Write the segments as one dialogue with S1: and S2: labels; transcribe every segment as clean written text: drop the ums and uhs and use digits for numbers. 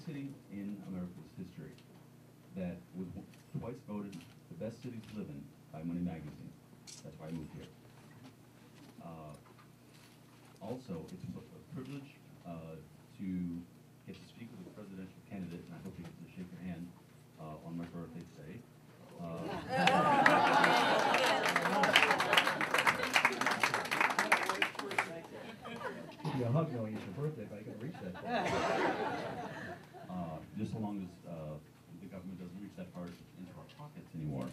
S1: city in America's history that was twice voted the best city to live in by Money Magazine. That's why I moved here. Also, it's a privilege to get to speak with a presidential candidate, and I hope you get to shake your hand on my birthday today. Give you a hug knowing it's your birthday, but I can reach that far. Just so long as the government doesn't reach that far into our pockets anymore.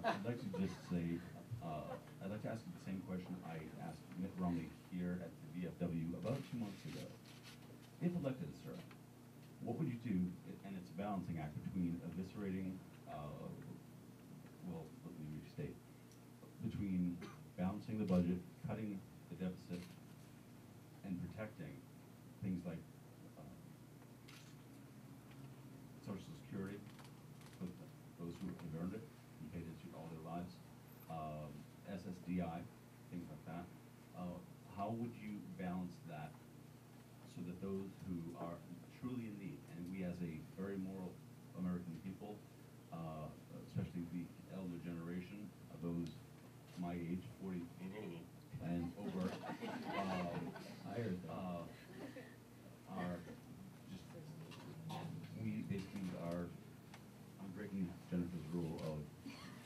S1: I'd like to just say, I'd like to ask you the same question I asked Mitt Romney here at the VFW about 2 months ago. If elected, sir, what would you do? And it's a balancing act between eviscerating, well, let me restate, between balancing the budget, cutting the deficit, and protecting things like Social Security for those who have earned it and paid into it all their lives, SSDI, things like that. How would you balance that so that those who are truly in need, and we as a very moral American people, especially the elder generation of those my age, 40 and over, are just, we basically are, I'm breaking Jennifer's rule of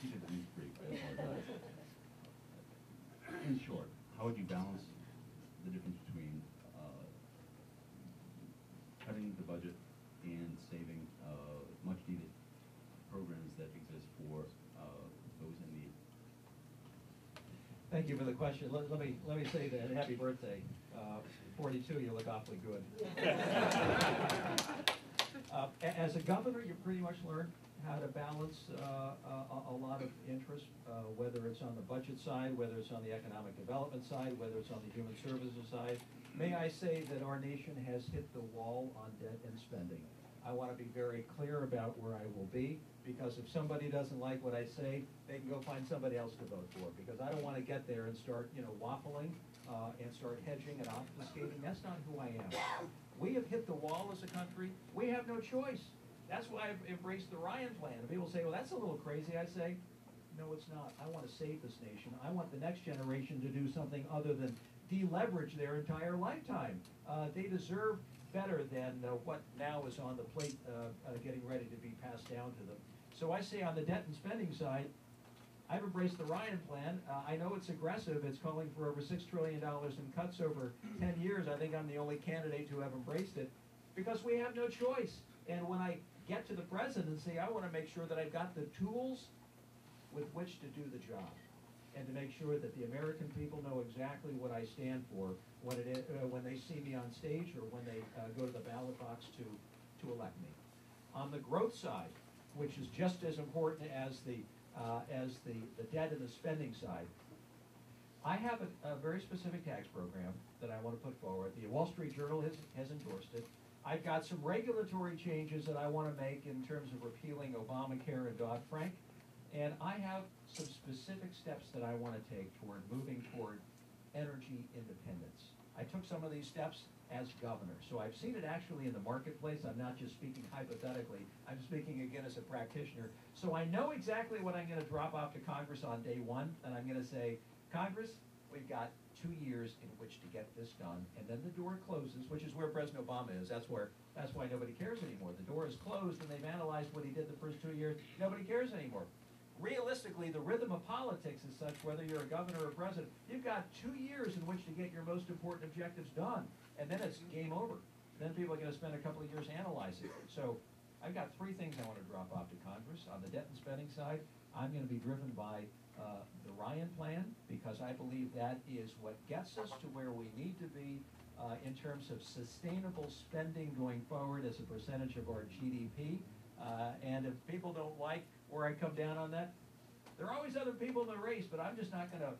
S1: keep it news free. I apologize. In short, how would you balance the difference between cutting the budget and saving much needed programs that exist for those in need?
S2: Thank you for the question. Let me say that happy birthday. 42, you look awfully good. As a governor, you pretty much learn how to balance a lot of interests, whether it's on the budget side, whether it's on the economic development side, whether it's on the human services side. May I say that our nation has hit the wall on debt and spending. I want to be very clear about where I will be, because if somebody doesn't like what I say, they can go find somebody else to vote for, because I don't want to get there and start, waffling and start hedging and obfuscating. That's not who I am. We have hit the wall as a country. We have no choice. That's why I've embraced the Ryan Plan. And people say, well, that's a little crazy. I say, no, it's not. I want to save this nation. I want the next generation to do something other than deleverage their entire lifetime. They deserve better than what now is on the plate getting ready to be passed down to them. So I say on the debt and spending side, I've embraced the Ryan Plan. I know it's aggressive. It's calling for over $6 trillion in cuts over 10 years. I think I'm the only candidate to have embraced it, because we have no choice. And when I get to the presidency, I want to make sure that I've got the tools with which to do the job, and to make sure that the American people know exactly what I stand for when they see me on stage or when they go to the ballot box to elect me. On the growth side, which is just as important as the debt and the spending side, I have a very specific tax program that I want to put forward. The Wall Street Journal has endorsed it. I've got some regulatory changes that I want to make in terms of repealing Obamacare and Dodd-Frank. And I have some specific steps that I want to take toward moving toward energy independence. I took some of these steps as governor, so I've seen it actually in the marketplace. I'm not just speaking hypothetically. I'm speaking again as a practitioner. So I know exactly what I'm going to drop off to Congress on day one, and I'm going to say, Congress, we've got 2 years in which to get this done, and then the door closes, which is where President Obama is. That's why nobody cares anymore. The door is closed, and they've analyzed what he did the first 2 years. Nobody cares anymore. Realistically, the rhythm of politics is such, whether you're a governor or president, you've got 2 years in which to get your most important objectives done, and then it's game over. Then people are going to spend a couple of years analyzing it. So I've got 3 things I want to drop off to Congress. On the debt and spending side, I'm going to be driven by the Ryan Plan, because I believe that is what gets us to where we need to be in terms of sustainable spending going forward as a percentage of our GDP. And if people don't like where I come down on that, there are always other people in the race, but I'm just not going to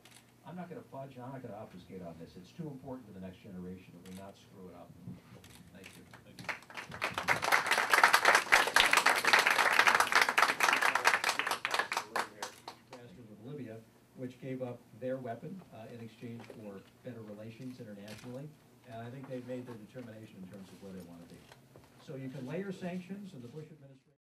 S2: fudge, and I'm not going to obfuscate on this. It's too important to the next generation that we not screw it up. Thank you. Thank you. With Libya, which gave up their weapon in exchange for better relations internationally, and I think they've made their determination in terms of where they want to be. So So you can layer sanctions, and the Bush administration